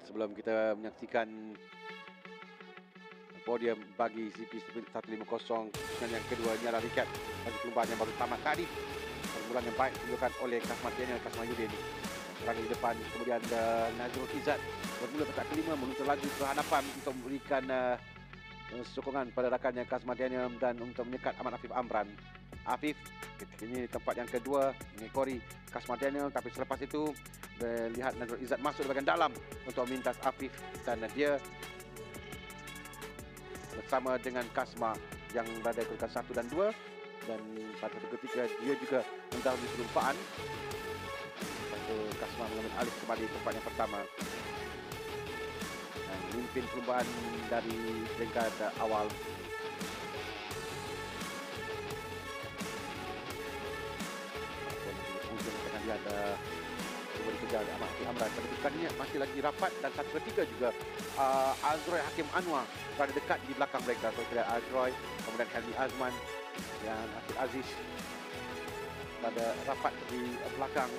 sebelum kita menyaksikan podium bagi CP150 dan yang kedua ini adalah recap bagi perlumbaan yang baru tamat tadi. Permulaan yang baik ditunjukkan oleh Kasmat Daniel Kasmayudin. Serang di depan, kemudian Nazrul Izzat bermula petak kelima menuntut laju ke hadapan untuk memberikan sokongan pada rakannya Kasmat Daniel dan untuk menyekat Ahmad Afif Amran. Afif ketika ini tempat yang kedua mengekori Kasmat Daniel, tapi selepas itu lihat Nazrul Izzat masuk di bahagian dalam untuk memintas Afif dan dia bersama dengan Kasma yang berada di urutan 1 dan 2, dan pada ketika dia juga mendahului perlumbaan. Lalu Kasma mengambil alih kembali tempat yang pertama dan memimpin perlumbaan dari peringkat awal. Ujung tengah dia ada dikejar Ahmad Afif Amran, tapi bukannya masih lagi rapat, dan satu ketiga juga Azroy Hakim Anwar berada dekat di belakang mereka. So kita lihat Azroy, kemudian Helmi Azman dan Afiq Aziz pada rapat di belakang.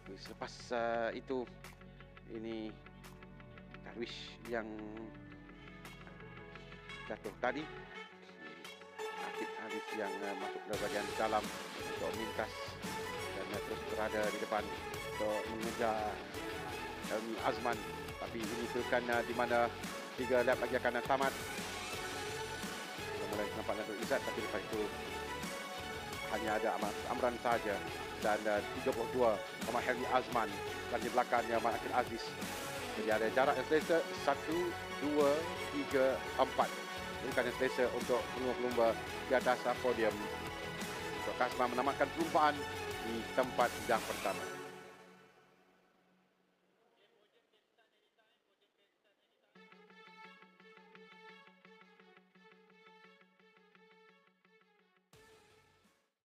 Tapi selepas itu ini Darwish yang jatuh tadi. Afiq Aziz yang masuk ke bahagian dalam untuk memintas dan terus berada di depan untuk mengejar Helmi Azman. Tapi ini kan di mana 3 lap lagi akan tamat. Mulai nampak Nazrul Izzat, tapi lepas itu hanya ada Ahmad Amran sahaja, dan 32 Ahmad Helmi Azman, dan di belakangnya Ahmad Akhil Aziz. Jadi ada jarak yang selesa 1, 2, 3, 4. Ini kan yang selesa untuk pelumba-pelumba di atas podium. Untuk Kasma menamatkan perlumbaan di tempat yang pertama.